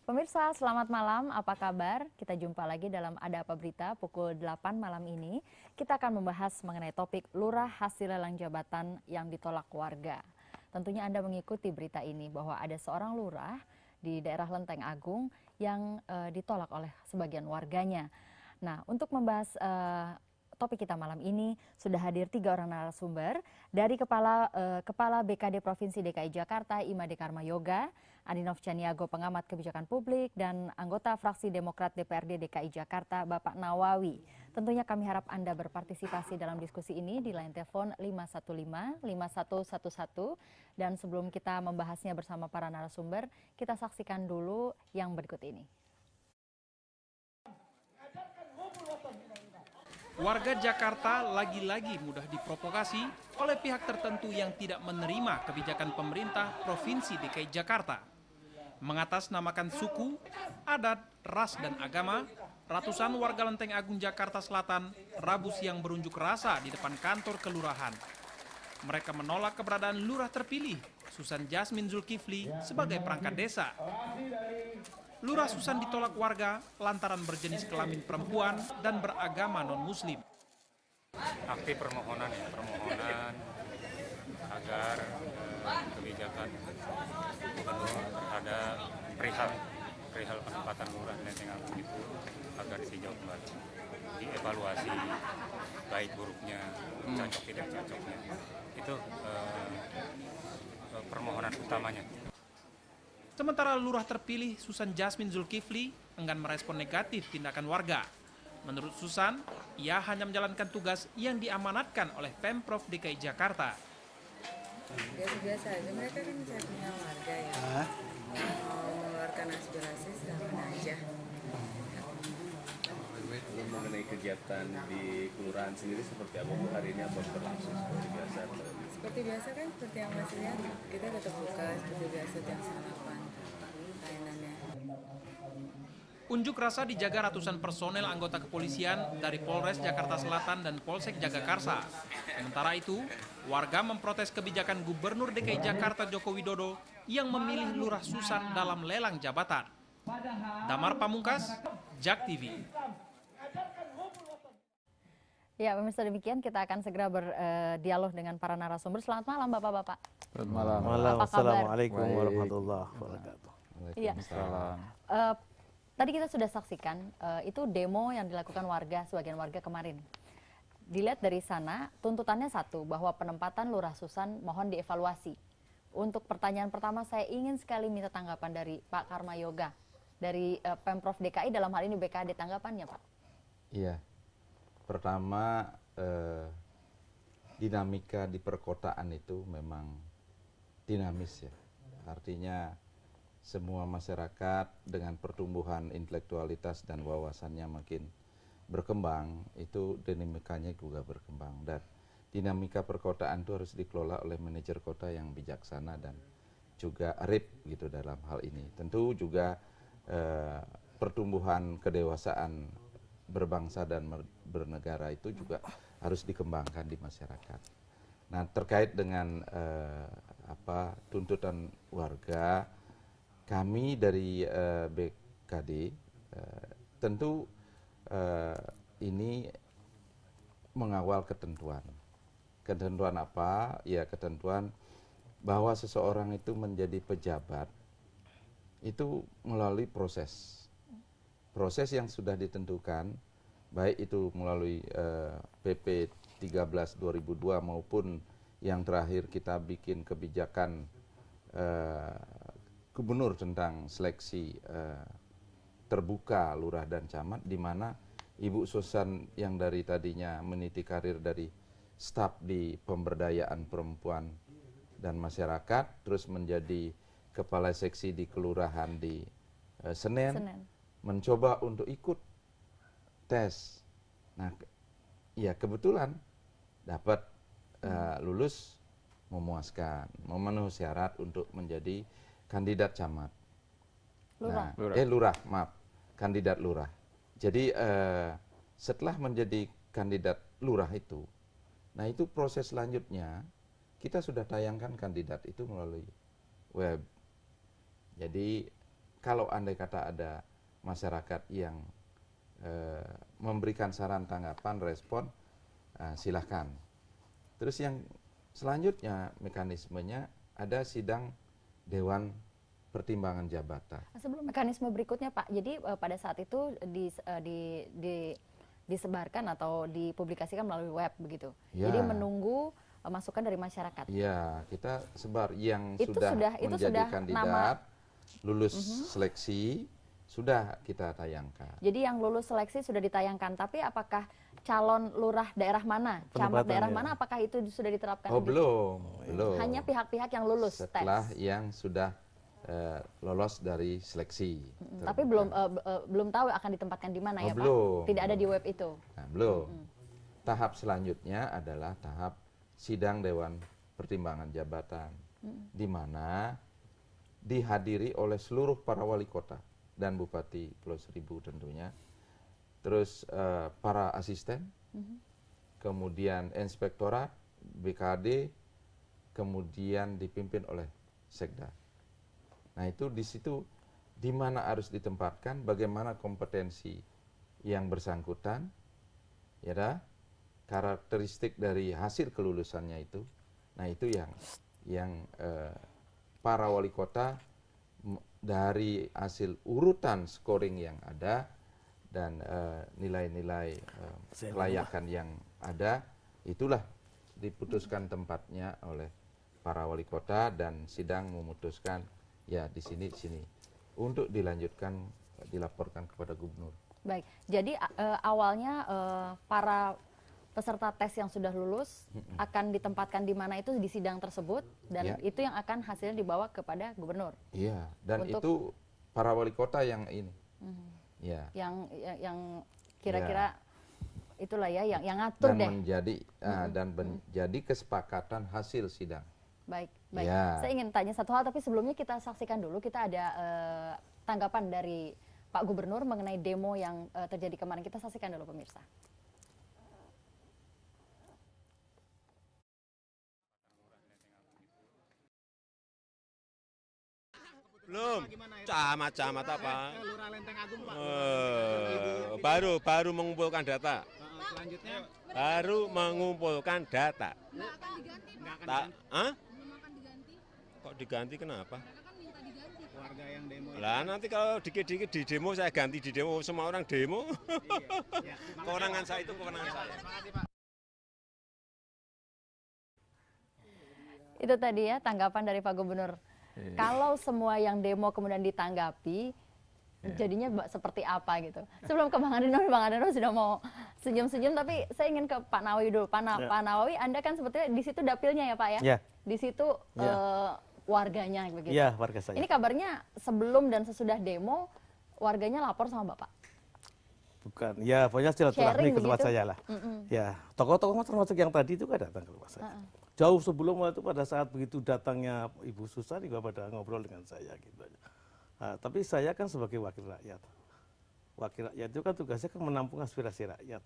Pemirsa, selamat malam. Apa kabar? Kita jumpa lagi dalam Ada Apa Berita pukul 8 malam ini. Kita akan membahas mengenai topik lurah hasil lelang jabatan yang ditolak warga. Tentunya Anda mengikuti berita ini bahwa ada seorang lurah di daerah Lenteng Agung yang ditolak oleh sebagian warganya. Nah, untuk membahas topik kita malam ini sudah hadir 3 orang narasumber dari Kepala BKD Provinsi DKI Jakarta Imade Karmayoga, Adinov Caniago pengamat kebijakan publik, dan anggota fraksi Demokrat DPRD DKI Jakarta Bapak Nawawi. Tentunya kami harap Anda berpartisipasi dalam diskusi ini di line telepon 515-5111. Dan sebelum kita membahasnya bersama para narasumber, kita saksikan dulu yang berikut ini. Warga Jakarta lagi-lagi mudah diprovokasi oleh pihak tertentu yang tidak menerima kebijakan pemerintah Provinsi DKI Jakarta. Mengatasnamakan suku, adat, ras, dan agama, ratusan warga Lenteng Agung Jakarta Selatan Rabu siang berunjuk rasa di depan kantor kelurahan. Mereka menolak keberadaan lurah terpilih, Susan Jasmine Zulkifli, sebagai perangkat desa. Lurah Susan ditolak warga lantaran berjenis kelamin perempuan dan beragama non-muslim. Aktif permohonan agar kebijakan gubernur terhadap perihal penempatan lurah Lenteng Agung itu agar ditinjau kembali, dievaluasi baik buruknya, cocok tidak cocoknya. Itu permohonan utamanya. Sementara lurah terpilih Susan Jasmine Zulkifli enggan merespon negatif tindakan warga. Menurut Susan, ia hanya menjalankan tugas yang diamanatkan oleh Pemprov DKI Jakarta. Biasa-biasa aja, mereka kan saya punya warga ya, mau mengeluarkan aspirasi silahkan aja. Mengenai kegiatan di kelurahan sendiri seperti apa Bu hari ini, apa berlangsung seperti biasa? Seperti biasa kan, seperti yang Mas lihat, kita tetap buka seperti biasa jam 8 layanannya. Unjuk rasa dijaga ratusan personel anggota kepolisian dari Polres Jakarta Selatan dan Polsek Jagakarsa. Sementara itu, warga memprotes kebijakan Gubernur DKI Jakarta Joko Widodo yang memilih Lurah Susan dalam lelang jabatan. Damar Pamungkas, JAK TV. Ya, pemirsa, demikian kita akan segera berdialog dengan para narasumber. Selamat malam Bapak-Bapak. Selamat malam. Apa kabar? Assalamualaikum warahmatullahi wabarakatuh. Iya. Tadi kita sudah saksikan itu demo yang dilakukan warga, sebagian warga kemarin. Dilihat dari sana, tuntutannya satu, bahwa penempatan Lurah Susan mohon dievaluasi. Untuk pertanyaan pertama, saya ingin sekali minta tanggapan dari Pak Karmayoga, dari Pemprov DKI dalam hal ini BKD, tanggapannya Pak. Iya, pertama dinamika di perkotaan itu memang dinamis ya, artinya semua masyarakat dengan pertumbuhan intelektualitas dan wawasannya makin berkembang, itu dinamikanya juga berkembang, dan dinamika perkotaan itu harus dikelola oleh manajer kota yang bijaksana dan juga arif gitu dalam hal ini. Tentu juga pertumbuhan kedewasaan berbangsa dan bernegara itu juga harus dikembangkan di masyarakat. Nah, terkait dengan tuntutan warga, kami dari BKD tentu ini mengawal ketentuan. Ketentuan apa? Ya, ketentuan bahwa seseorang itu menjadi pejabat itu melalui proses yang sudah ditentukan, baik itu melalui PP 13/2002 maupun yang terakhir kita bikin kebijakan gubernur tentang seleksi terbuka lurah dan camat, di mana Ibu Susan yang dari tadinya meniti karir dari staf di pemberdayaan perempuan dan masyarakat, terus menjadi kepala seksi di kelurahan di Senen, mencoba untuk ikut tes. Nah, ya kebetulan dapat lulus memuaskan, memenuhi syarat untuk menjadi kandidat camat. Lurah. Kandidat lurah. Jadi setelah menjadi kandidat lurah itu, nah itu proses selanjutnya kita sudah tayangkan kandidat itu melalui web. Jadi kalau andai kata ada masyarakat yang memberikan saran, tanggapan, respon, silahkan. Terus yang selanjutnya mekanismenya ada sidang Dewan Pertimbangan Jabatan. Sebelum mekanisme berikutnya Pak, jadi pada saat itu disebarkan atau dipublikasikan melalui web begitu. Ya. Jadi menunggu masukan dari masyarakat. Iya, kita sebar yang Itu sudah itu menjadi sudah kandidat, lulus seleksi, sudah kita tayangkan. Jadi yang lulus seleksi sudah ditayangkan, tapi apakah calon lurah daerah mana, camat daerah mana, apakah itu sudah diterapkan? Oh belum. Hanya pihak-pihak yang lulus setelah tes. yang sudah lolos dari seleksi. Tapi belum tahu akan ditempatkan di mana ya Pak? Belum. Tidak ada di web itu. Nah, belum. Tahap selanjutnya adalah tahap sidang Dewan Pertimbangan Jabatan, di mana dihadiri oleh seluruh para wali kota dan Bupati Pulau Seribu tentunya, terus para asisten, kemudian inspektorat, BKD, kemudian dipimpin oleh Sekda. Nah itu di situ di mana harus ditempatkan, bagaimana kompetensi yang bersangkutan, ya dah, karakteristik dari hasil kelulusannya itu. Nah itu yang para wali kota dari hasil urutan scoring yang ada dan nilai-nilai kelayakan yang ada, itulah diputuskan tempatnya oleh para wali kota dan sidang memutuskan ya di sini untuk dilaporkan kepada gubernur. Baik, jadi awalnya para peserta tes yang sudah lulus akan ditempatkan di mana itu di sidang tersebut dan itu yang akan hasilnya dibawa kepada gubernur. Iya, dan itu para wali kota yang ini. Ya. Yang kira-kira itulah ya yang ngatur dan menjadi kesepakatan hasil sidang. Baik. Saya ingin tanya satu hal, tapi sebelumnya kita saksikan dulu, kita ada tanggapan dari Pak Gubernur mengenai demo yang terjadi kemarin. Kita saksikan dulu pemirsa. Belum, camat apa? Lurah Lenteng Agung Pak. Baru mengumpulkan data. Selanjutnya baru mengumpulkan data. nggak akan diganti. Belum akan diganti. Kok diganti kenapa? Mereka kan minta diganti. Warga yang demo. Lah nanti kalau dikit-dikit di demo saya ganti di demo, semua orang demo. Iya. Kewenangan saya itu kewenangan saya. Itu tadi ya tanggapan dari Pak Gubernur. Kalau semua yang demo kemudian ditanggapi, jadinya seperti apa gitu. Sebelum ke Bang Adeno sudah mau senyum-senyum, tapi saya ingin ke Pak Nawawi dulu. Pak Nawawi, Anda kan sebetulnya di situ dapilnya ya Pak ya? Ya. Di situ warganya begitu. Iya, warga saya. Ini kabarnya sebelum dan sesudah demo, warganya lapor sama Bapak? Bukan, ya pokoknya silaturahmi ke tempat saya lah. Ya, tokoh-tokoh termasuk yang tadi itu kan datang ke rumah saya. Jauh sebelum itu pada saat begitu datangnya Ibu Susan juga pada ngobrol dengan saya gitu aja. Nah, tapi saya kan sebagai wakil rakyat. Wakil rakyat itu kan tugasnya kan menampung aspirasi rakyat.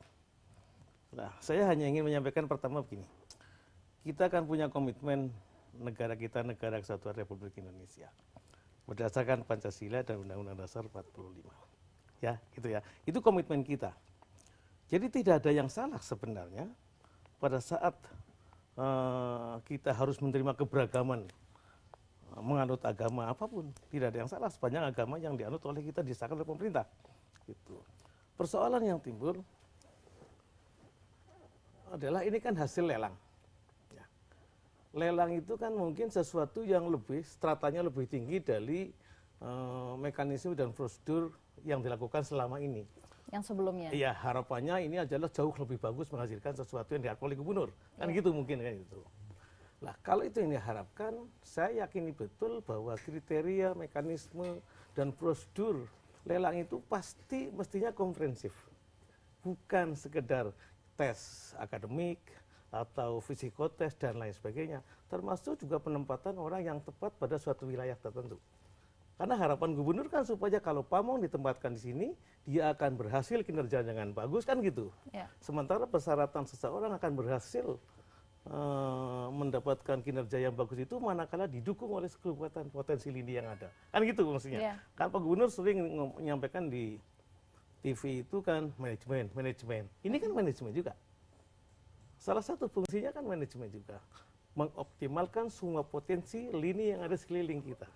Nah, saya hanya ingin menyampaikan pertama begini. Kita kan punya komitmen negara kita, Negara Kesatuan Republik Indonesia. Berdasarkan Pancasila dan Undang-Undang Dasar 45. Ya, gitu ya. Itu komitmen kita. Jadi tidak ada yang salah sebenarnya pada saat kita harus menerima keberagaman menganut agama apapun, tidak ada yang salah sepanjang agama yang dianut oleh kita disahkan oleh pemerintah. Gitu. Persoalan yang timbul adalah ini kan hasil lelang. Ya. Lelang itu kan mungkin sesuatu yang lebih stratanya lebih tinggi dari mekanisme dan prosedur yang dilakukan selama ini. Yang sebelumnya? Iya, harapannya ini adalah jauh lebih bagus menghasilkan sesuatu yang diharapkan oleh gubernur. Kan gitu mungkin kan itu. Nah, kalau itu yang diharapkan, saya yakini betul bahwa kriteria, mekanisme, dan prosedur lelang itu pasti mestinya komprehensif. Bukan sekedar tes akademik atau psikotes dan lain sebagainya. Termasuk juga penempatan orang yang tepat pada suatu wilayah tertentu. Karena harapan gubernur kan supaya kalau Pamong ditempatkan di sini, dia akan berhasil kinerja dengan bagus kan gitu. Ya. Sementara persyaratan seseorang akan berhasil mendapatkan kinerja yang bagus itu manakala didukung oleh kekuatan potensi lini yang ada. Kan gitu maksudnya. Kan Pak Gubernur sering menyampaikan di TV itu kan manajemen. Ini kan manajemen juga. Salah satu fungsinya kan manajemen juga. Mengoptimalkan semua potensi lini yang ada sekeliling kita.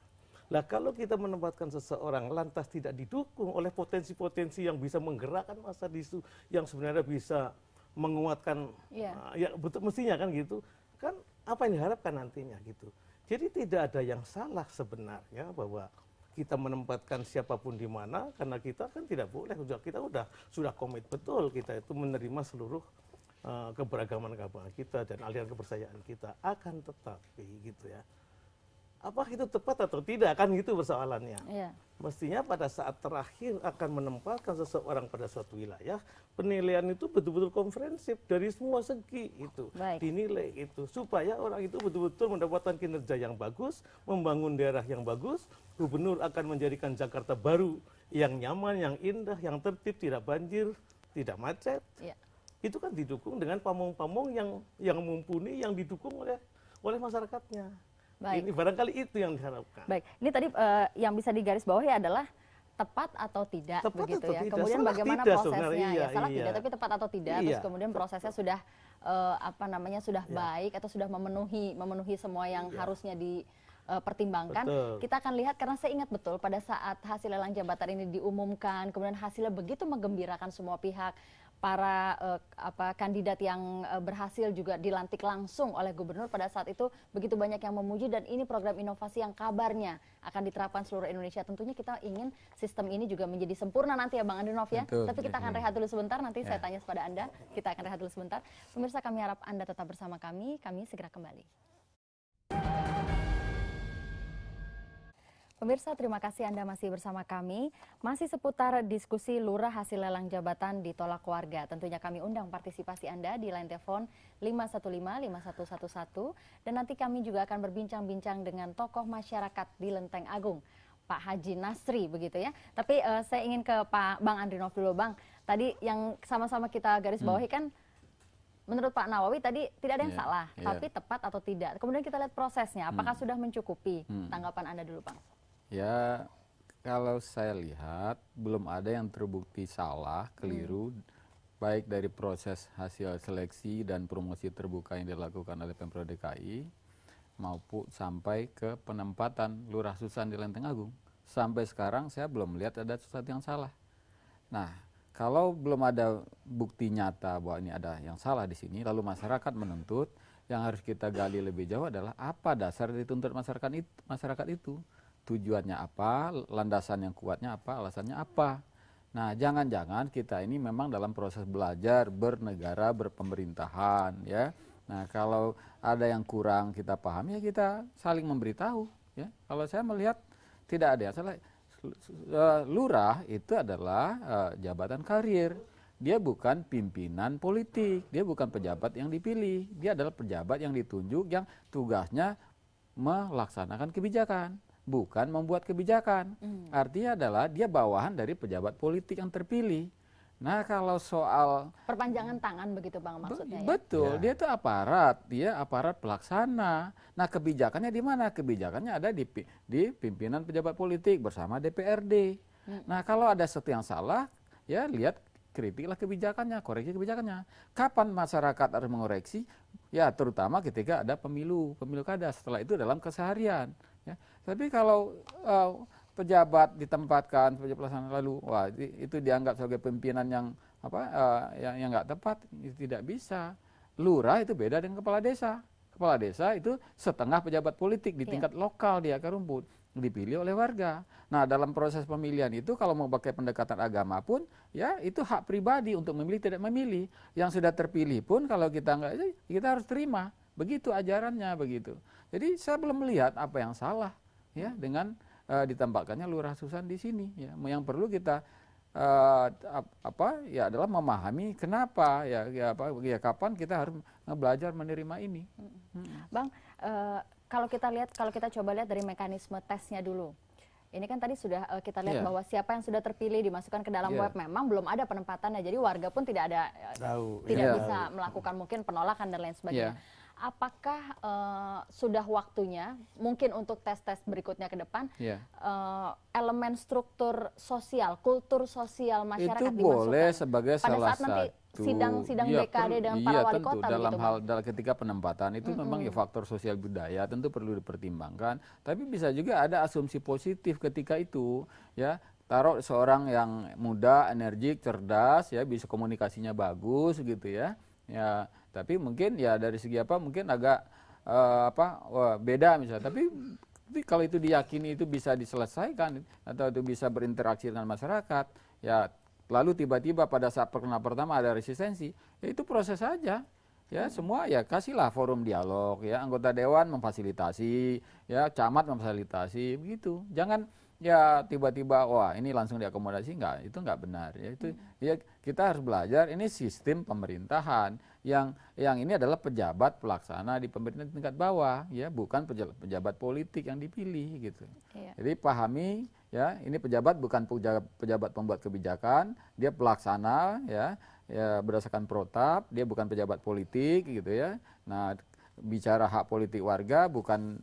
Nah, kalau kita menempatkan seseorang lantas tidak didukung oleh potensi-potensi yang bisa menggerakkan massa disu, yang sebenarnya bisa menguatkan, ya betul mestinya kan gitu, kan apa yang diharapkan nantinya gitu. Jadi tidak ada yang salah sebenarnya bahwa kita menempatkan siapapun di mana, karena kita kan tidak boleh, kita sudah komit betul kita itu menerima seluruh keberagaman agama kita dan aliran kepercayaan kita, akan tetapi gitu ya. Apa itu tepat atau tidak, kan gitu persoalannya. Mestinya pada saat terakhir akan menempatkan seseorang pada suatu wilayah, penilaian itu betul-betul komprehensif dari semua segi itu. Dinilai itu supaya orang itu betul-betul mendapatkan kinerja yang bagus, membangun daerah yang bagus. Gubernur akan menjadikan Jakarta baru yang nyaman, yang indah, yang tertib, tidak banjir, tidak macet. Itu kan didukung dengan pamong-pamong yang mumpuni, yang didukung oleh masyarakatnya. Ini barangkali itu yang diharapkan. Baik, ini tadi yang bisa digarisbawahi adalah tepat atau tidak, begitu ya. Kemudian bagaimana prosesnya, salah tidak, tapi tepat atau tidak. Terus kemudian prosesnya sudah sudah baik atau sudah memenuhi semua yang harusnya dipertimbangkan. Kita akan lihat, karena saya ingat betul pada saat hasil lelang jabatan ini diumumkan, kemudian hasilnya begitu menggembirakan semua pihak. Para kandidat yang berhasil juga dilantik langsung oleh gubernur pada saat itu, begitu banyak yang memuji, dan ini program inovasi yang kabarnya akan diterapkan seluruh Indonesia. Tentunya kita ingin sistem ini juga menjadi sempurna nanti ya Bang Andrinov ya. Tapi kita akan rehat dulu sebentar, nanti saya tanya kepada Anda. Kita akan rehat dulu sebentar. Pemirsa, kami harap Anda tetap bersama kami segera kembali. Pemirsa, terima kasih Anda masih bersama kami. Masih seputar diskusi lurah hasil lelang jabatan ditolak warga. Tentunya kami undang partisipasi Anda di line telepon 515-5111. Dan nanti kami juga akan berbincang-bincang dengan tokoh masyarakat di Lenteng Agung, Pak Haji Nasri, begitu ya. Tapi saya ingin ke Bang Andrinov dulu, Bang. Tadi yang sama-sama kita garis bawahi kan, menurut Pak Nawawi tadi tidak ada yang salah, tapi tepat atau tidak. Kemudian kita lihat prosesnya, apakah sudah mencukupi? Tanggapan Anda dulu, Bang. Ya, kalau saya lihat belum ada yang terbukti salah, keliru, baik dari proses hasil seleksi dan promosi terbuka yang dilakukan oleh Pemprov DKI, maupun sampai ke penempatan Lurah Susan di Lenteng Agung. Sampai sekarang saya belum melihat ada sesuatu yang salah. Nah, kalau belum ada bukti nyata bahwa ini ada yang salah di sini, lalu masyarakat menuntut, yang harus kita gali lebih jauh adalah apa dasar dituntut masyarakat itu. Tujuannya apa, landasan yang kuatnya apa, alasannya apa. Nah, jangan-jangan kita ini memang dalam proses belajar bernegara, berpemerintahan, ya. Nah, kalau ada yang kurang kita paham, ya kita saling memberitahu, ya. Kalau saya melihat tidak ada yang salah. Lurah itu adalah jabatan karir. Dia bukan pimpinan politik, dia bukan pejabat yang dipilih. Dia adalah pejabat yang ditunjuk, yang tugasnya melaksanakan kebijakan, bukan membuat kebijakan. Artinya adalah dia bawahan dari pejabat politik yang terpilih. Nah, kalau soal perpanjangan tangan begitu Bang maksudnya betul, dia itu aparat, dia aparat pelaksana. Nah, kebijakannya di mana? Kebijakannya ada di pimpinan pejabat politik bersama DPRD. Nah, kalau ada sesuatu yang salah, ya lihat, kritiklah kebijakannya, koreksi kebijakannya. Kapan masyarakat harus mengoreksi? Ya, terutama ketika ada pemilu kada. Setelah itu dalam keseharian. Ya. Tapi kalau pejabat ditempatkan sebagai pelaksana lalu, wah itu dianggap sebagai pimpinan yang yang nggak tepat, itu tidak bisa. Lurah itu beda dengan kepala desa. Kepala desa itu setengah pejabat politik di tingkat lokal di akar rumput, dipilih oleh warga. Nah, dalam proses pemilihan itu kalau mau pakai pendekatan agama pun, ya itu hak pribadi untuk memilih tidak memilih. Yang sudah terpilih pun kalau kita nggak, kita harus terima. Begitu ajarannya begitu. Jadi saya belum melihat apa yang salah ya dengan ditempatkannya Lurah Susan di sini. Ya, yang perlu kita adalah memahami kenapa kapan kita harus belajar menerima ini. Bang, kalau kita coba lihat dari mekanisme tesnya dulu. Ini kan tadi sudah kita lihat bahwa siapa yang sudah terpilih dimasukkan ke dalam web, memang belum ada penempatannya. Jadi warga pun tidak bisa melakukan mungkin penolakan dan lain sebagainya. apakah sudah waktunya mungkin untuk tes-tes berikutnya ke depan elemen struktur sosial, kultur sosial masyarakat itu boleh dimasukkan sebagai pada salah saat nanti satu sidang DKD dengan para wali kota dalam begitu, hal Bang? ketika penempatan itu memang ya faktor sosial budaya tentu perlu dipertimbangkan, tapi bisa juga ada asumsi positif ketika itu ya. Taruh seorang yang muda, energik, cerdas, ya bisa komunikasinya bagus gitu ya. Ya, tapi mungkin ya dari segi apa mungkin agak beda misalnya. Tapi kalau itu diyakini itu bisa diselesaikan atau itu bisa berinteraksi dengan masyarakat, ya lalu tiba-tiba pada saat perkenalan pertama ada resistensi, ya itu proses saja. Ya semua ya kasihlah forum dialog ya, anggota dewan memfasilitasi, ya camat memfasilitasi begitu. Jangan ya tiba-tiba wah ini langsung diakomodasi, itu enggak benar ya. Itu ya kita harus belajar ini sistem pemerintahan yang ini adalah pejabat pelaksana di pemerintahan tingkat bawah ya, bukan pejabat politik yang dipilih gitu. Jadi pahami ya, ini pejabat bukan pejabat pembuat kebijakan, dia pelaksana ya berdasarkan protap, dia bukan pejabat politik gitu ya. Nah, bicara hak politik warga bukan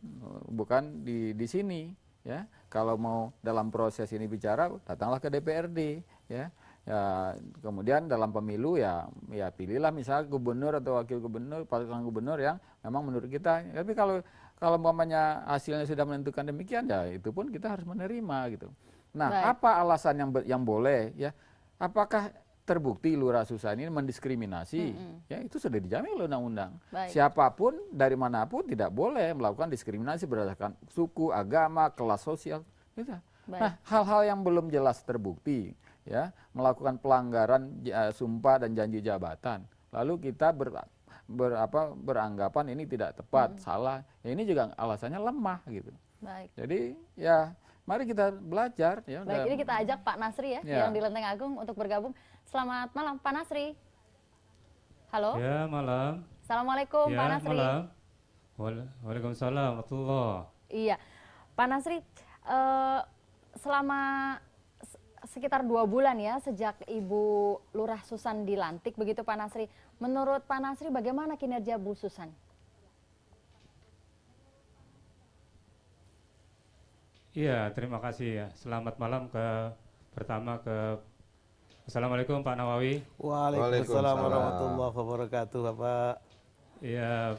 di sini ya. Kalau mau dalam proses ini bicara, datanglah ke DPRD ya. Ya, kemudian dalam pemilu ya pilihlah misalnya gubernur atau wakil gubernur, pasangan gubernur yang memang menurut kita. Tapi kalau umpamanya hasilnya sudah menentukan demikian ya itu pun kita harus menerima gitu. Nah, apa alasan yang boleh ya? Apakah terbukti Lurah Susan ini mendiskriminasi? Ya itu sudah dijamin oleh undang-undang. Siapapun dari manapun tidak boleh melakukan diskriminasi berdasarkan suku, agama, kelas sosial. Gitu. Nah, hal-hal yang belum jelas terbukti ya, melakukan pelanggaran sumpah dan janji jabatan, lalu kita beranggapan ini tidak tepat, salah, ya ini juga alasannya lemah gitu. Jadi ya mari kita belajar ya. Baik, ini kita ajak Pak Nasri ya yang di Lenteng Agung untuk bergabung. Selamat malam Pak Nasri. Halo. Ya, malam. Assalamualaikum Pak Nasri. Malam. Waalaikumsalam warahmatullahi. Iya. Pak Nasri, selama sekitar 2 bulan ya sejak Ibu Lurah Susan dilantik begitu Pak Nasri. Menurut Pak Nasri bagaimana kinerja Bu Susan? Iya, terima kasih ya. Selamat malam pertama ke Assalamualaikum Pak Nawawi. Waalaikumsalam warahmatullahi wabarakatuh, Bapak. Iya,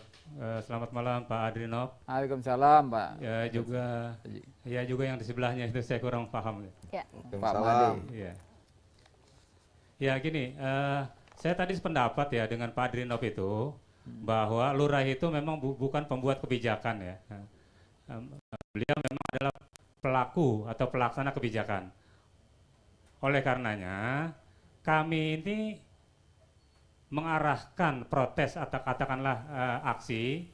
selamat malam Pak Adrinov. Waalaikumsalam Pak. Ya juga yang di sebelahnya itu saya kurang paham. Ya. Pak Made. Iya. Ya gini, saya tadi sependapat ya dengan Pak Adrinov itu bahwa lurah itu memang bukan pembuat kebijakan ya. Beliau memang adalah pelaku atau pelaksana kebijakan. Oleh karenanya, kami ini mengarahkan protes atau katakanlah aksi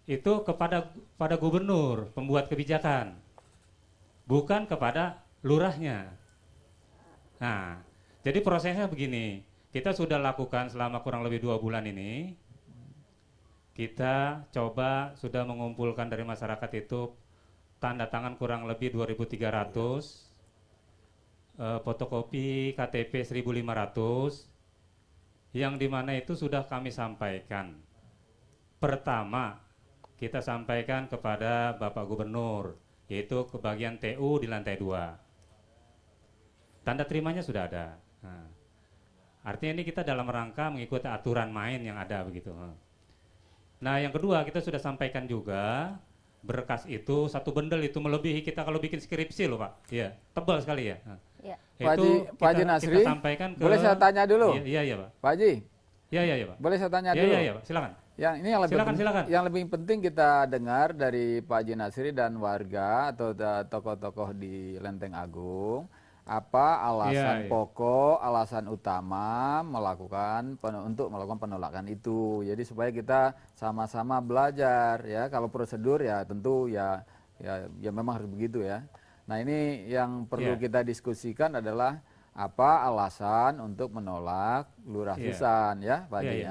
itu pada gubernur pembuat kebijakan, bukan kepada lurahnya. Nah, jadi prosesnya begini, kita sudah lakukan selama kurang lebih 2 bulan ini, kita coba sudah mengumpulkan dari masyarakat itu tanda tangan kurang lebih 2.300, fotokopi KTP 1.500, yang dimana itu sudah kami sampaikan. Pertama, kita sampaikan kepada Bapak Gubernur, yaitu ke bagian TU di lantai 2. Tanda terimanya sudah ada. Nah, artinya ini kita dalam rangka mengikuti aturan main yang ada begitu. Nah, yang kedua kita sudah sampaikan juga berkas itu 1 bendel itu melebihi kita kalau bikin skripsi loh Pak. Iya, tebal sekali ya. Nah, Pak Haji Nasri, boleh saya tanya dulu? Iya Pak. Pak Haji. Iya Pak. Boleh saya tanya dulu? Iya Pak, silakan. Yang ini yang lebih penting kita dengar dari Pak Haji Nasri dan warga atau tokoh-tokoh di Lenteng Agung, apa alasan pokok, alasan utama untuk melakukan penolakan itu. Jadi supaya kita sama-sama belajar ya. Kalau prosedur ya tentu ya memang harus begitu ya. Nah, ini yang perlu kita diskusikan adalah apa alasan untuk menolak Lurah Susan ya, Pak Haji.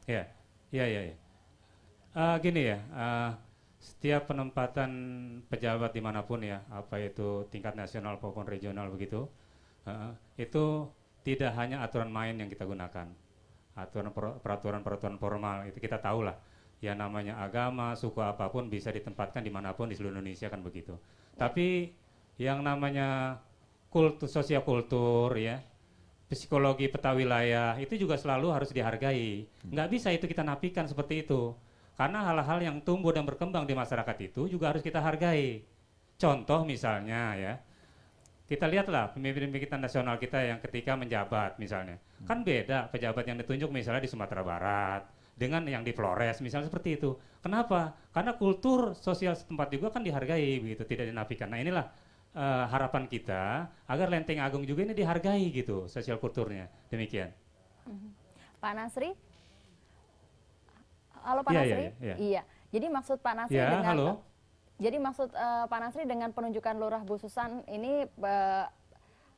Iya. Gini ya, setiap penempatan pejabat dimanapun ya, apa itu tingkat nasional maupun regional begitu, itu tidak hanya aturan main yang kita gunakan, peraturan formal itu kita tahu lah. ya namanya agama, suku apapun bisa ditempatkan dimanapun di seluruh Indonesia kan begitu. Tapi yang namanya kultur, sosial kultur ya, psikologi peta wilayah itu juga selalu harus dihargai. Nggak bisa itu kita nafikan seperti itu. Karena hal-hal yang tumbuh dan berkembang di masyarakat itu juga harus kita hargai. Contoh misalnya ya, kita lihatlah pemimpin-pemimpin kita nasional kita yang ketika menjabat misalnya. Kan beda pejabat yang ditunjuk misalnya di Sumatera Barat dengan yang di Flores misalnya seperti itu. Kenapa? Karena kultur sosial setempat juga kan dihargai begitu, tidak dinafikan. Nah inilah harapan kita agar Lenteng Agung juga ini dihargai gitu sosial kulturnya. Demikian. Pak Nasri? Halo Pak Nasri? Iya. Jadi maksud Pak Nasri dengan halo. Jadi maksud Pak Nasri dengan penunjukan Lurah Bu Susan ini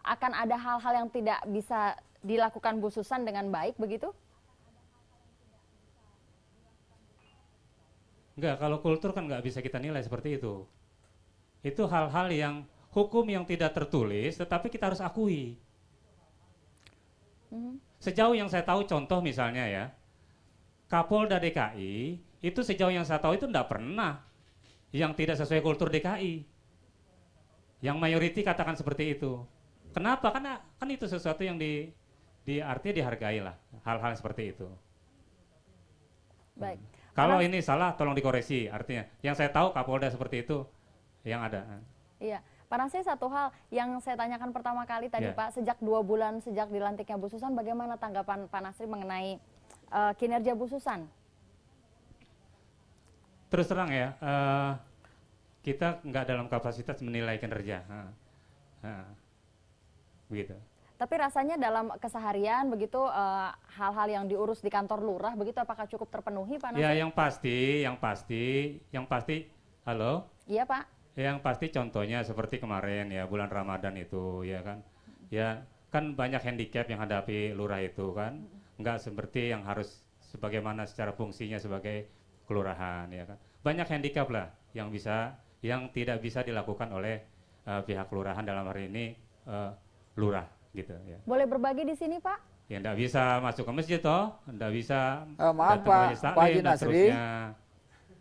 akan ada hal-hal yang tidak bisa dilakukan Bu Susan dengan baik begitu? Enggak, kalau kultur kan nggak bisa kita nilai seperti itu. Itu hal-hal yang hukum yang tidak tertulis, tetapi kita harus akui. Sejauh yang saya tahu, contoh misalnya ya, Kapolda DKI, itu sejauh yang saya tahu itu tidak pernah yang tidak sesuai kultur DKI. Yang mayoriti katakan seperti itu. Kenapa? Karena kan itu sesuatu yang artinya dihargai lah, hal-hal seperti itu. Baik. Kalau ini salah, tolong dikoreksi. Artinya, yang saya tahu Kapolda seperti itu yang ada. Iya, Pak Nasri, satu hal yang saya tanyakan pertama kali tadi Pak, sejak 2 bulan sejak dilantiknya Bu Susan, bagaimana tanggapan Pak Nasri mengenai kinerja Bu Susan? Terus terang ya, kita nggak dalam kapasitas menilai kinerja. Begitu. Tapi rasanya dalam keseharian begitu hal-hal yang diurus di kantor lurah begitu apakah cukup terpenuhi Pak Nasri? Ya yang pasti, halo? Iya Pak. Yang pasti contohnya seperti kemarin ya bulan Ramadan itu ya kan, banyak handicap yang hadapi lurah itu kan, nggak seperti yang harus sebagaimana secara fungsinya sebagai kelurahan ya kan. Banyak handicap lah yang tidak bisa dilakukan oleh pihak kelurahan dalam hari ini lurah. Gitu, ya. Boleh berbagi di sini Pak? Ya enggak bisa masuk ke masjid toh, enggak bisa. Maaf Pak Haji Nasri.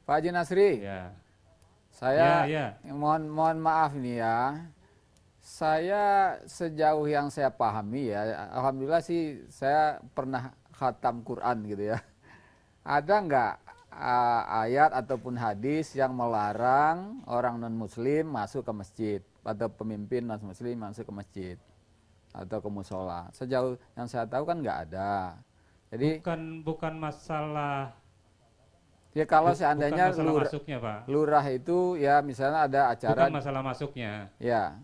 Pak Haji Nasri. Ya. Saya mohon maaf nih ya. Saya sejauh yang saya pahami ya, alhamdulillah sih saya pernah khatam Quran gitu ya. Ada nggak ayat ataupun hadis yang melarang orang non muslim masuk ke masjid atau pemimpin non muslim masuk ke masjid atau ke musola? Sejauh yang saya tahu kan nggak ada. Jadi bukan masalah. Ya kalau seandainya lurah itu ya misalnya ada acara. Bukan masalah masuknya. Ya.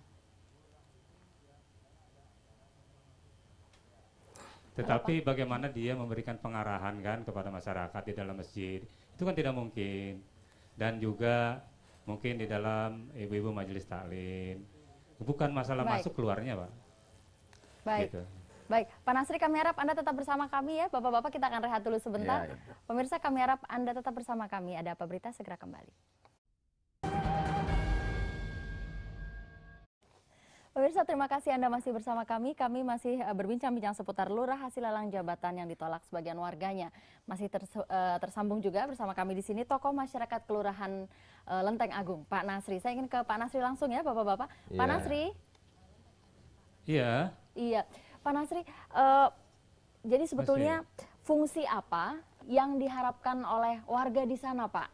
Tetapi bagaimana dia memberikan pengarahan kan kepada masyarakat di dalam masjid itu kan tidak mungkin. Dan juga mungkin di dalam ibu-ibu majelis taklim. Bukan masalah masuk keluarnya Pak. Baik. Gitu. Baik, Pak Nasri kami harap Anda tetap bersama kami ya. Bapak-bapak kita akan rehat dulu sebentar. Pemirsa kami harap Anda tetap bersama kami. Ada apa berita segera kembali. Pemirsa, terima kasih Anda masih bersama kami. Kami masih berbincang-bincang seputar lurah hasil lelang jabatan yang ditolak sebagian warganya. Masih tersambung juga bersama kami di sini tokoh masyarakat Kelurahan Lenteng Agung, Pak Nasri. Saya ingin ke Pak Nasri langsung ya, Bapak-bapak. Pak Nasri. Iya. Iya, Pak Nasri. Jadi sebetulnya fungsi apa yang diharapkan oleh warga di sana, Pak?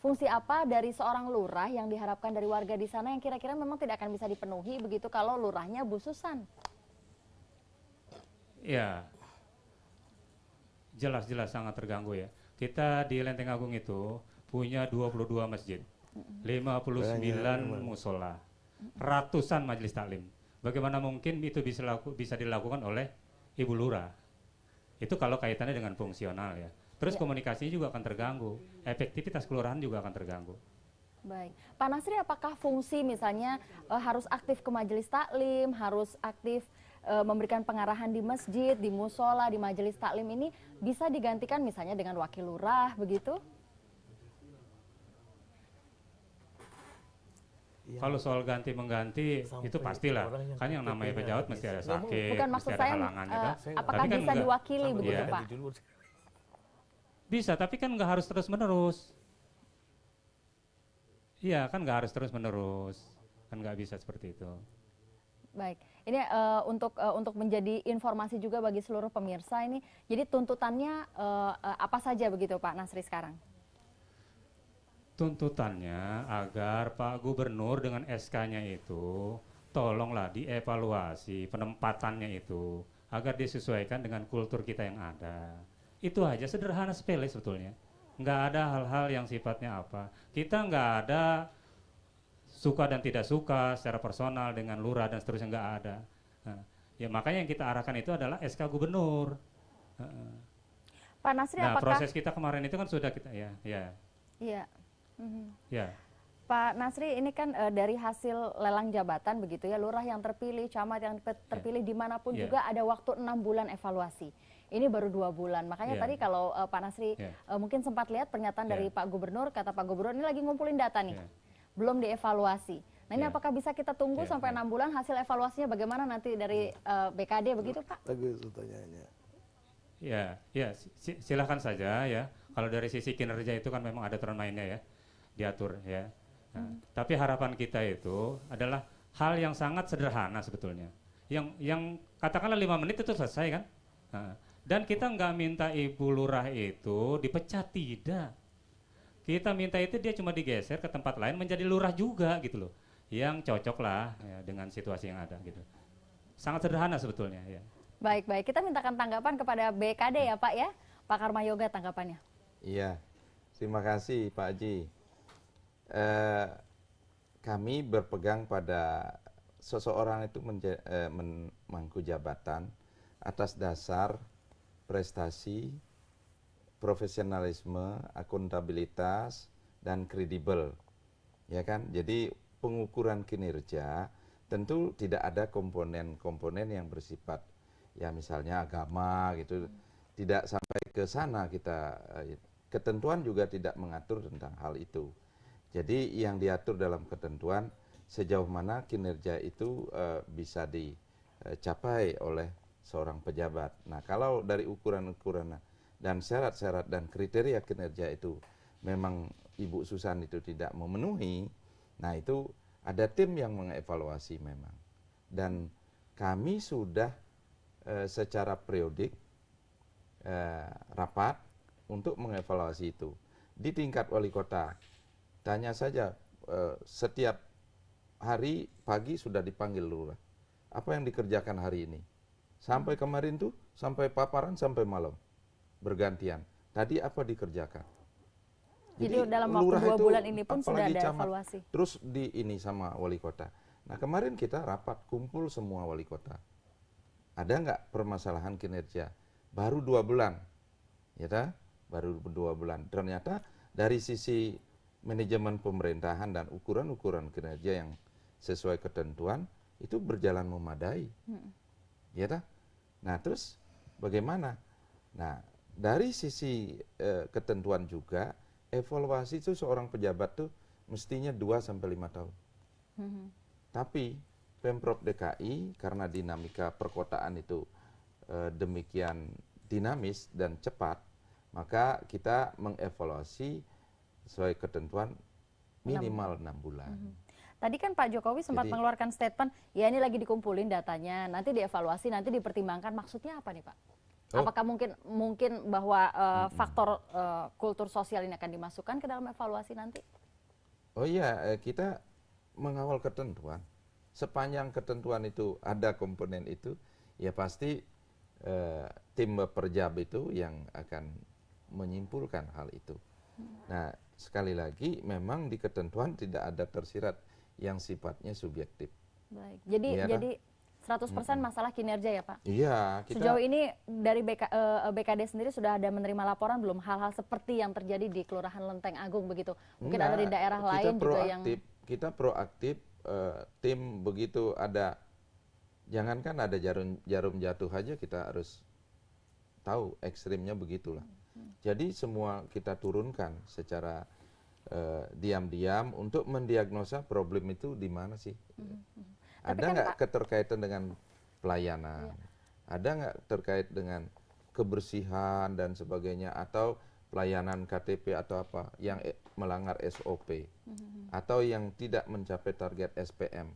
Fungsi apa dari seorang lurah yang diharapkan dari warga di sana yang kira-kira memang tidak akan bisa dipenuhi begitu kalau lurahnya Bu Susan? Ya, jelas-jelas sangat terganggu ya. Kita di Lenteng Agung itu punya 22 masjid, 59 musola, ratusan majelis taklim. Bagaimana mungkin itu bisa dilakukan oleh Ibu Lurah? Itu kalau kaitannya dengan fungsional ya. Terus komunikasinya juga akan terganggu, efektivitas kelurahan juga akan terganggu. Baik, Pak Nasri, apakah fungsi misalnya harus aktif ke majelis taklim, harus aktif memberikan pengarahan di masjid, di musola, di majelis taklim ini bisa digantikan misalnya dengan wakil lurah begitu? Kalau soal ganti mengganti itu pastilah, kan yang namanya pejabat mesti ada sakit, bukan maksud saya, halangan, apakah bisa diwakili begitu Pak? Bisa, tapi kan nggak harus terus-menerus. Iya, kan nggak harus terus-menerus. Kan nggak bisa seperti itu. Baik, ini untuk menjadi informasi juga bagi seluruh pemirsa ini. Jadi tuntutannya apa saja begitu Pak Nasri sekarang? Tuntutannya agar Pak Gubernur dengan SK-nya itu tolonglah dievaluasi penempatannya itu agar disesuaikan dengan kultur kita yang ada. Itu aja, sederhana sepele sebetulnya. Nggak ada hal-hal yang sifatnya apa. Kita nggak ada suka dan tidak suka secara personal dengan lurah dan seterusnya, nggak ada. Nah, ya makanya yang kita arahkan itu adalah SK Gubernur. Pak Nasri, nah, apakah proses kita kemarin itu kan sudah kita Iya. Ya. Pak Nasri, ini kan dari hasil lelang jabatan begitu ya, lurah yang terpilih, camat yang terpilih dimanapun juga ada waktu 6 bulan evaluasi. Ini baru 2 bulan, makanya tadi kalau Pak Nasri mungkin sempat lihat pernyataan dari Pak Gubernur, kata Pak Gubernur ini lagi ngumpulin data nih, belum dievaluasi. Nah ini apakah bisa kita tunggu sampai 6 bulan hasil evaluasinya bagaimana nanti dari BKD begitu Pak? Bagus pertanyaannya. Silahkan saja ya. Kalau dari sisi kinerja itu kan memang ada aturan mainnya ya, diatur ya. Nah, tapi harapan kita itu adalah hal yang sangat sederhana sebetulnya. Yang katakanlah 5 menit itu selesai kan. Nah, dan kita nggak minta Ibu Lurah itu dipecat, tidak. Kita minta itu dia cuma digeser ke tempat lain menjadi lurah juga gitu loh. Yang cocok lah ya, dengan situasi yang ada gitu. Sangat sederhana sebetulnya ya. Baik, kita mintakan tanggapan kepada BKD ya Pak ya. Pak Karmayoga tanggapannya. Iya, terima kasih Pak Haji. Kami berpegang pada seseorang itu memangku jabatan atas dasar prestasi, profesionalisme, akuntabilitas, dan kredibel, ya kan? Jadi pengukuran kinerja tentu tidak ada komponen-komponen yang bersifat, ya misalnya agama gitu, tidak sampai ke sana kita. Ketentuan juga tidak mengatur tentang hal itu. Jadi yang diatur dalam ketentuan sejauh mana kinerja itu bisa dicapai oleh seorang pejabat. Nah kalau dari ukuran-ukuran dan syarat-syarat dan kriteria kinerja itu memang Ibu Susan itu tidak memenuhi, nah itu ada tim yang mengevaluasi memang. Dan kami sudah secara periodik rapat untuk mengevaluasi itu. Di tingkat wali kota, tanya saja setiap hari pagi sudah dipanggil lurah. Apa yang dikerjakan hari ini? Sampai kemarin tuh, sampai paparan sampai malam. Bergantian. Tadi apa dikerjakan? Jadi dalam waktu 2 bulan ini pun sudah ada evaluasi. Terus ini sama wali kota. Nah kemarin kita rapat kumpul semua wali kota. Ada nggak permasalahan kinerja? Baru 2 bulan. Ya tak? Baru 2 bulan. Ternyata dari sisi manajemen pemerintahan dan ukuran-ukuran kinerja yang sesuai ketentuan itu berjalan memadai. Ya tak? Nah terus bagaimana? Nah dari sisi ketentuan juga evaluasi itu seorang pejabat tuh mestinya 2-5 tahun. Tapi Pemprov DKI karena dinamika perkotaan itu demikian dinamis dan cepat, maka kita mengevaluasi sesuai ketentuan minimal 6 bulan. Tadi kan Pak Jokowi sempat mengeluarkan statement, ya ini lagi dikumpulin datanya, nanti dievaluasi, nanti dipertimbangkan. Maksudnya apa nih Pak? Apakah mungkin bahwa faktor kultur sosial ini akan dimasukkan ke dalam evaluasi nanti? Oh iya, kita mengawal ketentuan. Sepanjang ketentuan itu ada komponen itu, ya pasti tim perjab itu yang akan menyimpulkan hal itu. Nah, sekali lagi memang di ketentuan tidak ada tersirat yang sifatnya subjektif. Baik. Jadi 100% masalah kinerja ya Pak? Iya. Sejauh ini dari BKD sendiri sudah ada menerima laporan belum hal-hal seperti yang terjadi di Kelurahan Lenteng Agung begitu? Mungkin ada di daerah lain juga yang... Kita proaktif, tim begitu ada, jangankan ada jarum jatuh aja kita harus tahu ekstrimnya begitulah. Jadi semua kita turunkan secara diam-diam untuk mendiagnosa problem itu di mana sih. Ada nggak keterkaitan dengan pelayanan? Ada nggak terkait dengan kebersihan dan sebagainya? Atau pelayanan KTP atau apa yang melanggar SOP atau yang tidak mencapai target SPM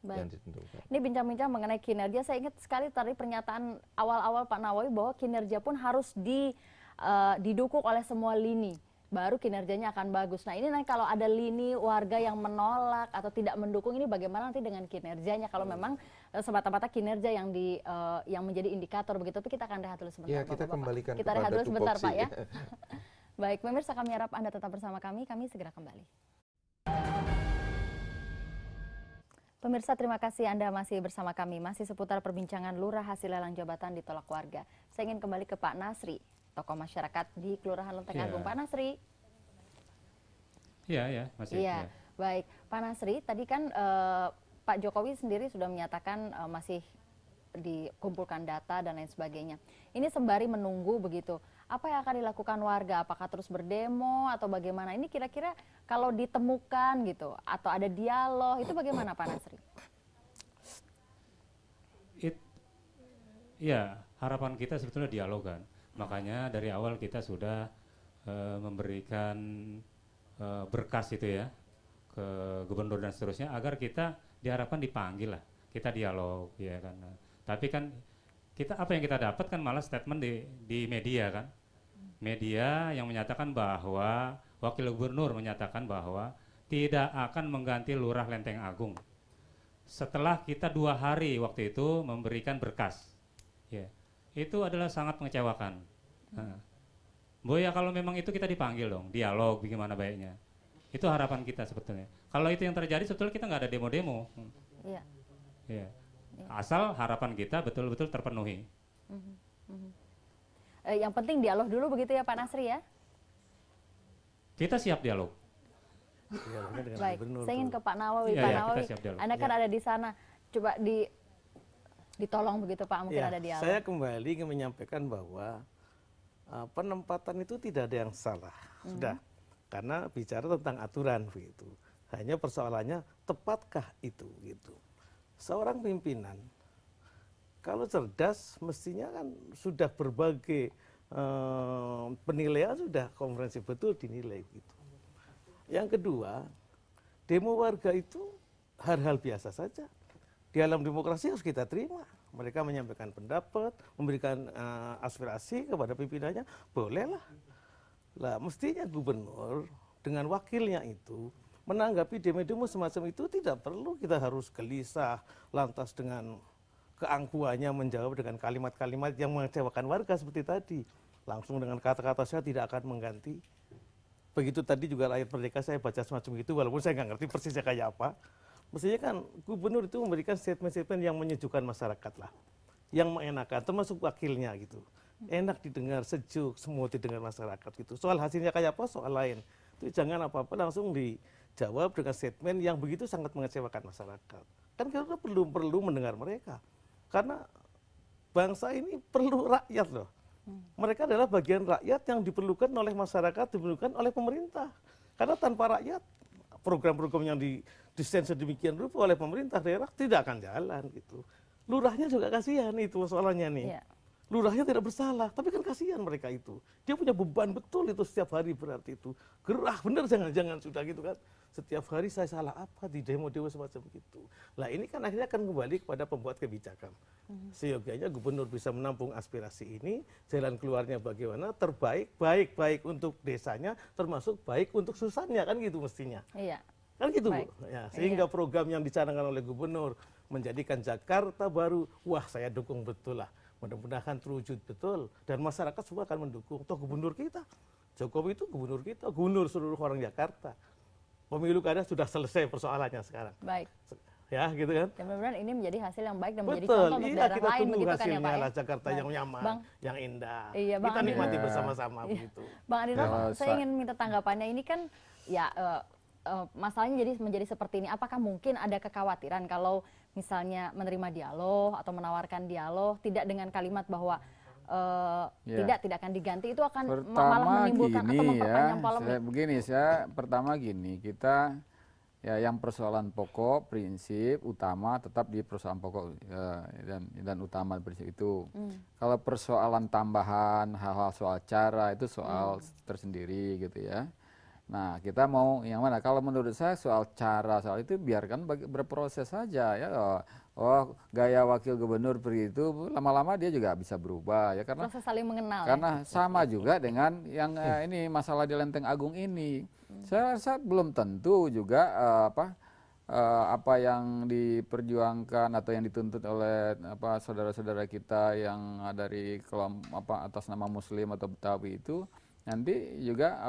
yang ditentukan. Ini bincang-bincang mengenai kinerja, saya ingat sekali tadi pernyataan awal-awal Pak Nawawi bahwa kinerja pun harus didukung oleh semua lini, baru kinerjanya akan bagus. Nah ini nanti kalau ada lini warga yang menolak atau tidak mendukung, ini bagaimana nanti dengan kinerjanya kalau memang semata-mata kinerja yang menjadi indikator begitu. Tapi kita akan rehat dulu sebentar. Ya, kita kembalikan kita rehat kepada dulu sebentar tupoksi. Pak ya. Baik, pemirsa, kami harap Anda tetap bersama kami segera kembali. Pemirsa, terima kasih Anda masih bersama kami, masih seputar perbincangan lurah hasil lelang jabatan ditolak warga. Saya ingin kembali ke Pak Nasri, tokoh masyarakat di Kelurahan Lenteng Agung. Pak Nasri. Iya, masih. Iya, baik. Pak Nasri, tadi kan Pak Jokowi sendiri sudah menyatakan masih dikumpulkan data dan lain sebagainya. Ini sembari menunggu begitu. Apa yang akan dilakukan warga? Apakah terus berdemo atau bagaimana? Ini kira-kira kalau ditemukan gitu atau ada dialog itu bagaimana Pak Nasri? Ya, harapan kita sebetulnya dialog kan. Makanya dari awal kita sudah memberikan berkas itu ya ke gubernur dan seterusnya agar kita diharapkan dipanggil lah, kita dialog ya kan. Tapi kan apa yang kita dapat kan malah statement di media kan. Media yang menyatakan bahwa wakil gubernur menyatakan bahwa tidak akan mengganti lurah Lenteng Agung. Setelah kita 2 hari waktu itu memberikan berkas. Ya. Itu adalah sangat mengecewakan. Boya kalau memang itu kita dipanggil dong, dialog bagaimana baiknya. Itu harapan kita sebetulnya. Kalau itu yang terjadi sebetulnya kita nggak ada demo-demo. Iya. Ya. Asal harapan kita betul-betul terpenuhi. Yang penting dialog dulu begitu ya Pak Nasri ya? Kita siap dialog. Baik, saya ingin ke Pak Nawawi. Ya, Pak ya, Nawawi, Anda kan ada di sana. Coba ditolong begitu Pak, mungkin ada dialog. Saya kembali ingin menyampaikan bahwa penempatan itu tidak ada yang salah. Sudah. Karena bicara tentang aturan begitu. Hanya persoalannya tepatkah itu gitu. Seorang pimpinan kalau cerdas mestinya kan sudah berbagai penilaian sudah komprehensif betul dinilai gitu. Yang kedua, demo warga itu hal-hal biasa saja. Di dalam demokrasi harus kita terima. Mereka menyampaikan pendapat, memberikan aspirasi kepada pimpinannya, bolehlah. Lah mestinya gubernur dengan wakilnya itu menanggapi demo-demo semacam itu tidak perlu kita harus gelisah lantas dengan keangkuhannya menjawab dengan kalimat-kalimat yang mengecewakan warga seperti tadi. Langsung dengan kata-kata saya tidak akan mengganti. Begitu tadi juga rakyat merdeka saya baca semacam itu walaupun saya nggak ngerti persisnya kayak apa. Mestinya kan gubernur itu memberikan statement-statement yang menyejukkan masyarakat lah. Yang mengenakan termasuk wakilnya gitu. Enak didengar, sejuk, semua didengar masyarakat gitu. Soal hasilnya kayak apa soal lain. Itu jangan apa-apa langsung dijawab dengan statement yang begitu sangat mengecewakan masyarakat. Kan kita perlu mendengar mereka. Karena bangsa ini perlu rakyat loh. Mereka adalah bagian rakyat yang diperlukan oleh masyarakat, diperlukan oleh pemerintah. Karena tanpa rakyat, program-program yang didesain sedemikian rupa oleh pemerintah daerah tidak akan jalan gitu. Lurahnya juga kasihan itu soalannya nih. Yeah. Lurahnya tidak bersalah, tapi kan kasihan mereka itu. Dia punya beban betul itu setiap hari berarti itu. Gerah bener jangan-jangan sudah gitu kan. Setiap hari saya salah apa di demo-demo semacam itu. Lah ini kan akhirnya akan kembali kepada pembuat kebijakan. Seyogianya gubernur bisa menampung aspirasi ini, jalan keluarnya bagaimana, terbaik, baik untuk desanya, termasuk baik untuk susannya kan gitu mestinya. Iya. Kan gitu ya, sehingga program yang dicanangkan oleh gubernur menjadikan Jakarta baru, wah saya dukung betul lah. Mudah-mudahan terwujud betul dan masyarakat semua akan mendukung. Toh gubernur kita, Jokowi itu gubernur kita, gubernur seluruh orang Jakarta. Pemilu kada sudah selesai persoalannya sekarang. Baik. Ya gitu kan. Dan benar-benar ini menjadi hasil yang baik dan menjadi betul, contoh untuk daerah kita lain begitu kan ya Pak ya. Jakarta yang nyaman, yang indah. Iya, kita nikmati bersama-sama begitu. Bang Adinov, saya ingin minta tanggapannya ini kan ya masalahnya menjadi seperti ini. Apakah mungkin ada kekhawatiran kalau misalnya menerima dialog atau menawarkan dialog tidak dengan kalimat bahwa tidak akan diganti itu akan malah menimbulkan atau memperpanjang polemik. Begini, pertama gini, kita Ya, yang persoalan pokok, prinsip utama tetap di persoalan pokok dan utama prinsip itu. Kalau persoalan tambahan, hal-hal soal cara itu soal tersendiri gitu ya. Nah, kita mau yang mana? Kalau menurut saya soal cara, soal itu biarkan berproses saja ya. Oh, gaya wakil gubernur pergi itu lama-lama dia juga bisa berubah ya karena proses saling mengenal. Karena sama juga dengan yang ini masalah di Lenteng Agung ini. Saya rasa belum tentu juga apa yang diperjuangkan atau yang dituntut oleh saudara-saudara kita yang dari kelompok atas nama Muslim atau Betawi itu nanti juga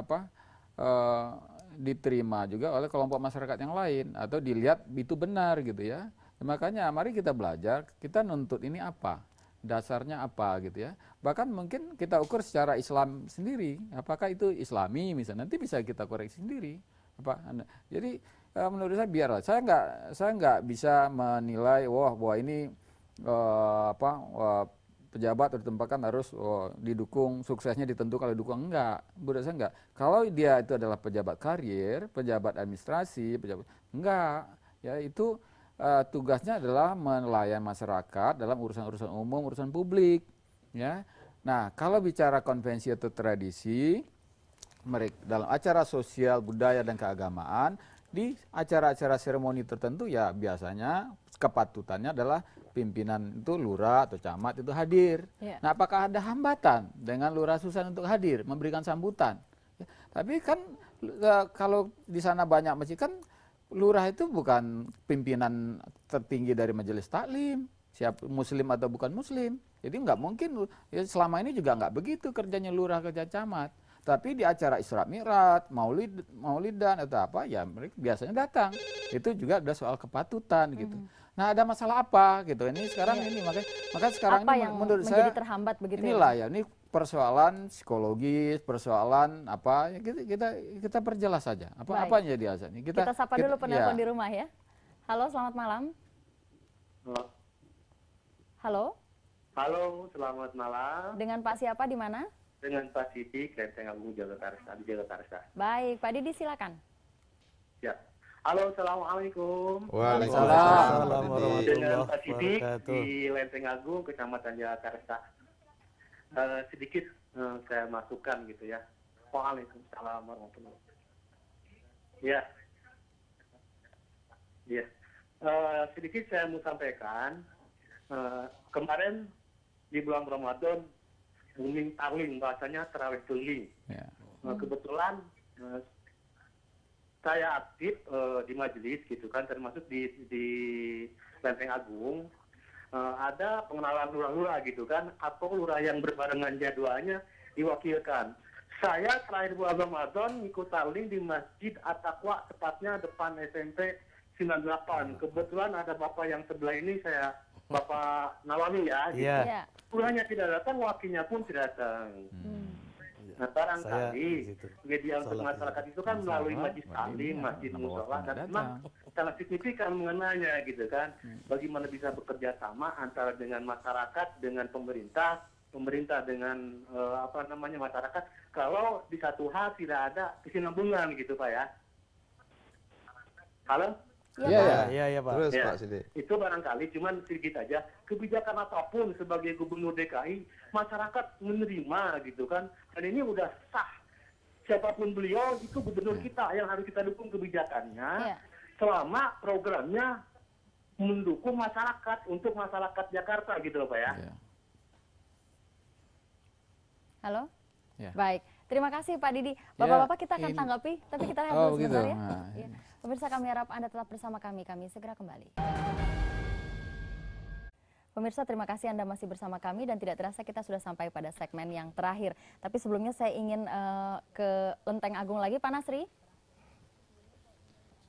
diterima juga oleh kelompok masyarakat yang lain atau dilihat itu benar gitu ya. Makanya mari kita belajar, kita nuntut ini apa, dasarnya apa gitu ya. Bahkan mungkin kita ukur secara Islam sendiri, apakah itu Islami misalnya, nanti bisa kita koreksi sendiri. Jadi menurut saya biarlah, saya nggak bisa menilai bahwa ini pejabat ditempatkan harus didukung, suksesnya ditentukan kalau didukung, enggak. Menurut saya enggak. Kalau dia itu adalah pejabat karir, pejabat administrasi, enggak. Ya itu tugasnya adalah melayan masyarakat dalam urusan-urusan umum, urusan publik. Ya. Nah, kalau bicara konvensi atau tradisi, mereka dalam acara sosial, budaya dan keagamaan, di acara-acara seremoni tertentu ya biasanya kepatutannya adalah pimpinan itu lurah atau camat itu hadir. Yeah. Nah, apakah ada hambatan dengan Lurah Susan untuk hadir, memberikan sambutan? Ya, tapi kan kalau di sana banyak masjid kan lurah itu bukan pimpinan tertinggi dari majelis taklim, siap muslim atau bukan muslim. Jadi nggak mungkin, ya selama ini juga nggak begitu kerjanya lurah, kerja camat. Tapi di acara Isra Mi'raj, Maulidan atau apa, ya mereka biasanya datang. Itu juga ada soal kepatutan gitu. Nah, ada masalah apa gitu? Ini sekarang ini maka sekarang apa ini yang menurut menjadi saya terhambat begitu inilah ya, ini persoalan psikologis, persoalan apa ya, kita perjelas saja. Apa yang jadi alasan ini? Kita sapa dulu penelpon di rumah ya. Halo, selamat malam. Halo. Halo, selamat malam. Dengan Pak siapa di mana? Dengan Pak Siti, Lenteng Agung Jagakarsa, di Jagakarsa. Baik, Pak Didi silakan. Ya. Halo, assalamualaikum. Waalaikumsalam. Dengan Pak Siti di Lenteng Agung, Kecamatan Jagakarsa. Sedikit saya masukkan gitu ya. Waalaikumsalam warahmatullahi wabarakatuh. Ya. Ya. Sedikit saya mau sampaikan. Kemarin di bulan Ramadan booming taklim, bahasanya terawih tinggi. Yeah. Kebetulan saya aktif di majelis gitu kan, termasuk di Lenteng Agung. Ada pengenalan lurah-lurah gitu kan, atau lurah yang berbarengan jadwalnya diwakilkan. Saya terakhir bulan Ramadan ikut taklim di Masjid At-Taqwa, tepatnya depan SMP 98. Kebetulan ada bapak yang sebelah ini, saya Bapak Nawawi ya. Gitu. Yeah. Lurahnya tidak datang, wakilnya pun tidak datang. Nah, barangkali media untuk masyarakat itu kan melalui majlis taklim, masjid musola, dan memang sangat signifikan mengenanya gitu kan. Bagaimana bisa bekerja sama antara dengan masyarakat, dengan pemerintah dengan masyarakat. Kalau di satu hal tidak ada kesinambungan gitu Pak ya. Halo? Iya Pak. Terus ya, Pak Sidi. Itu barangkali cuman sedikit aja, kebijakan apapun sebagai gubernur DKI masyarakat menerima gitu kan, dan ini udah sah, siapapun beliau itu gubernur kita yang harus kita dukung kebijakannya selama programnya mendukung masyarakat untuk masyarakat Jakarta gitu loh Pak ya. Halo. Baik, terima kasih Pak Didi. Bapak-bapak kita akan tanggapi, tapi kita lihat dulu sebentar ya. Pemirsa, kami harap Anda tetap bersama kami segera kembali. Pemirsa, terima kasih Anda masih bersama kami dan tidak terasa kita sudah sampai pada segmen yang terakhir. Tapi sebelumnya saya ingin ke Lenteng Agung lagi, Pak Nasri.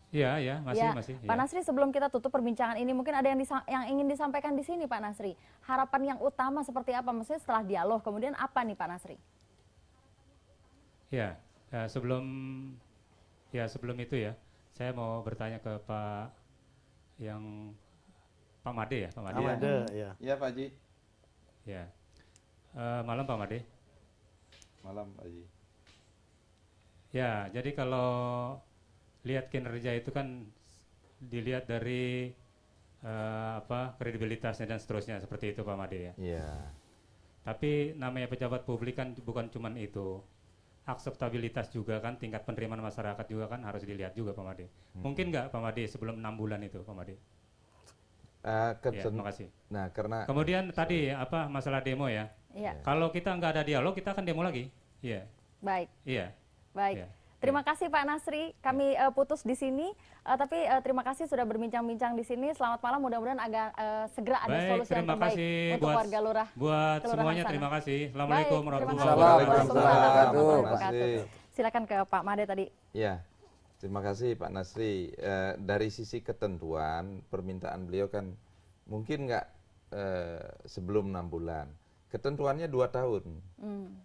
Iya, masih. Pak Nasri, sebelum kita tutup perbincangan ini, mungkin ada yang ingin disampaikan di sini, Pak Nasri. Harapan yang utama seperti apa? Maksudnya setelah dialog, kemudian apa nih, Pak Nasri? Sebelum itu ya, saya mau bertanya ke Pak Made ya, Pak Made. Ya. Iya Pak Haji. Ya. Malam Pak Made. Malam Pak Haji. Ya, jadi kalau lihat kinerja itu kan dilihat dari kredibilitasnya dan seterusnya seperti itu Pak Made ya. Iya. Tapi namanya pejabat publik kan bukan cuman itu. Akseptabilitas juga kan, tingkat penerimaan masyarakat juga kan harus dilihat juga Pak Made. Mungkin nggak Pak Made sebelum 6 bulan itu Pak Made? Ya, terima kasih. Nah, karena kemudian tadi masalah demo ya. Iya. Kalau kita nggak ada dialog, kita akan demo lagi. Iya. Baik. Iya. Baik. Iya. Terima kasih Pak Nasri. Kami putus di sini, tapi terima kasih sudah berbincang-bincang di sini. Selamat malam. Mudah-mudahan agak segera ada solusi yang terbaik untuk warga lurah. Buat semuanya sana. Terima kasih. Assalamualaikum warahmatullahi wabarakatuh. Silakan ke Pak Made tadi. Ya. Terima kasih Pak Nasri. Dari sisi ketentuan, permintaan beliau kan mungkin nggak sebelum 6 bulan. Ketentuannya 2 tahun.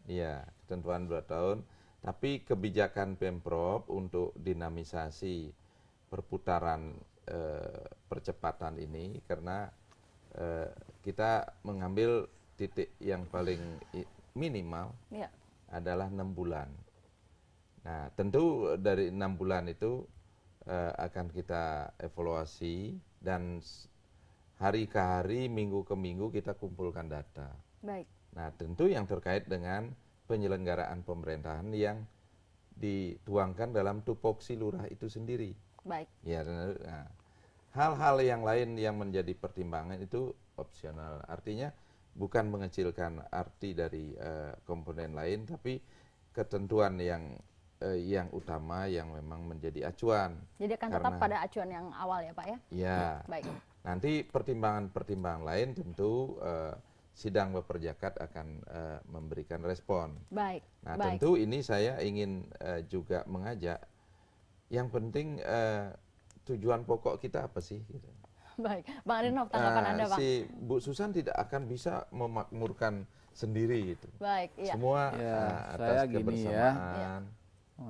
Iya, ketentuan 2 tahun. Tapi kebijakan Pemprov untuk dinamisasi perputaran percepatan ini, karena kita mengambil titik yang paling minimal adalah 6 bulan. Nah, tentu dari 6 bulan itu akan kita evaluasi dan hari ke hari, minggu ke minggu kita kumpulkan data. Baik. Nah, tentu yang terkait dengan penyelenggaraan pemerintahan yang dituangkan dalam tupoksi lurah itu sendiri. Baik. Ya, nah, hal-hal yang lain yang menjadi pertimbangan itu opsional. Artinya bukan mengecilkan arti dari komponen lain, tapi ketentuan yang utama yang memang menjadi acuan. Jadi akan tetap pada acuan yang awal ya Pak ya? Ya. Baik. Nanti pertimbangan-pertimbangan lain tentu sidang Baperjakat akan memberikan respon. Baik. Nah, tentu ini saya ingin juga mengajak, yang penting tujuan pokok kita apa sih? Gitu. Baik, Bang Arinov, tanggapan Anda Bang. Si Bu Susan tidak akan bisa memakmurkan sendiri itu. Baik, iya. Semua atas kebersamaan.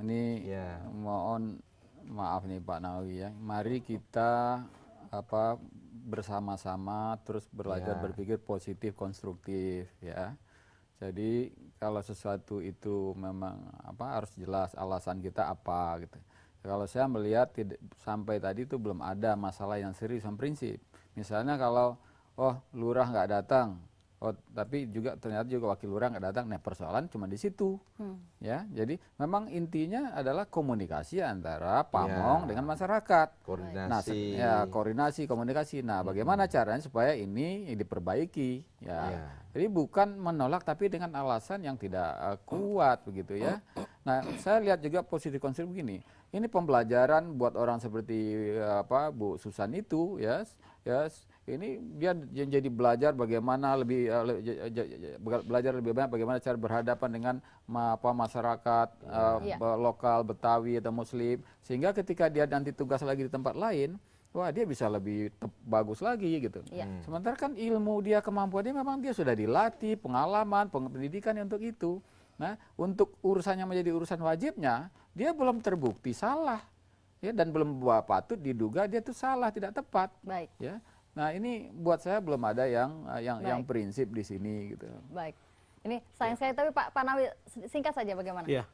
Ini mohon maaf nih Pak Nawawi ya. Mari kita bersama-sama terus belajar berpikir positif, konstruktif ya. Jadi kalau sesuatu itu memang harus jelas alasan kita apa gitu. Kalau saya melihat sampai tadi itu belum ada masalah yang serius yang prinsip. Misalnya kalau lurah nggak datang, tapi juga ternyata juga wakil lurah nggak datang. Nah, persoalan cuma di situ. Ya, jadi memang intinya adalah komunikasi antara Pamong dengan masyarakat. Koordinasi. Nah, koordinasi, komunikasi. Nah, bagaimana caranya supaya ini diperbaiki? Ya. Jadi bukan menolak tapi dengan alasan yang tidak kuat begitu ya. Nah, saya lihat juga positif konsep begini. Ini pembelajaran buat orang seperti Bu Susan itu ya. Ini dia jadi belajar bagaimana belajar lebih banyak bagaimana cara berhadapan dengan masyarakat lokal Betawi atau Muslim, sehingga ketika dia nanti tugas lagi di tempat lain, wah dia bisa lebih bagus lagi gitu. Sementara kan ilmu dia, kemampuan dia memang dia sudah dilatih, pengalaman, pendidikan untuk itu. Nah, untuk urusannya menjadi urusan wajibnya, dia belum terbukti salah, ya, dan belum patut diduga dia itu salah, tidak tepat. Baik. Ya. Nah, ini buat saya belum ada yang prinsip di sini gitu. Baik. Ini sayang sekali, tapi Pak Nawawi singkat saja bagaimana? Ya,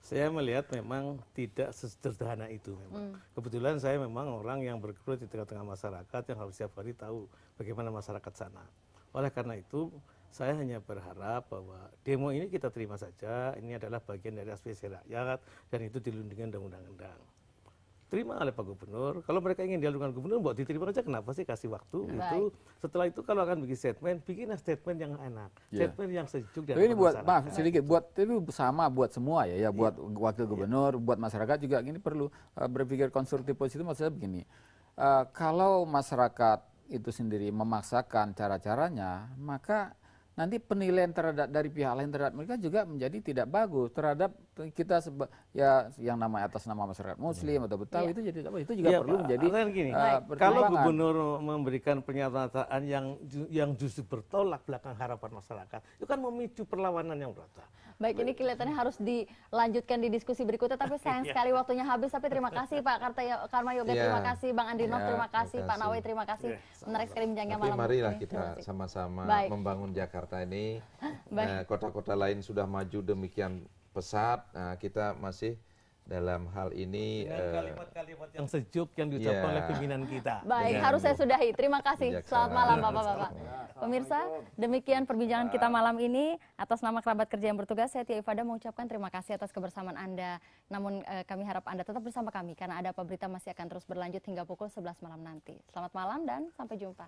saya melihat memang tidak sesederhana itu memang. Kebetulan saya memang orang yang bergelut di tengah-tengah masyarakat yang harus setiap hari tahu bagaimana masyarakat sana. Oleh karena itu, saya hanya berharap bahwa demo ini kita terima saja, ini adalah bagian dari aspirasi rakyat dan itu dilindungi dengan undang-undang. Terima oleh Pak Gubernur. Kalau mereka ingin dialog dengan Gubernur, buat diterima aja. Kenapa sih kasih waktu itu? Setelah itu kalau akan bikin statement, bikinlah statement yang enak, statement yang sejuk dan ini buat sedikit buat itu sama buat semua ya, buat wakil gubernur, buat masyarakat juga ini perlu berpikir konstruktif positif. Maksudnya begini, kalau masyarakat itu sendiri memaksakan cara-caranya, maka nanti penilaian terhadap dari pihak lain terhadap mereka juga menjadi tidak bagus terhadap kita yang namanya atas nama masyarakat Muslim atau Betawi itu jadi itu juga perlu menjadi kalau gubernur memberikan pernyataan yang justru bertolak belakang harapan masyarakat, itu kan memicu perlawanan yang berat. Baik, ini kelihatannya harus dilanjutkan di diskusi berikutnya, tapi sayang sekali waktunya habis. Tapi terima kasih Pak Karma Yoga, terima kasih Bang Andrinov, terima kasih Pak Nawawi, terima kasih. Menarik sekali bincangnya malam ini. Marilah kita sama-sama membangun Jakarta ini. Kota-kota lain sudah maju demikian pesat, kita masih dalam hal ini dengan kalimat-kalimat yang sejuk yang diucapkan oleh pimpinan kita. Baik, harus saya sudahi. Terima kasih. Selamat malam Bapak-bapak. Pemirsa, demikian perbincangan kita malam ini. Atas nama kerabat kerja yang bertugas, saya Tia Ifada mengucapkan terima kasih atas kebersamaan Anda. Namun kami harap Anda tetap bersama kami karena Ada Apa Berita masih akan terus berlanjut hingga pukul 11 malam nanti. Selamat malam dan sampai jumpa.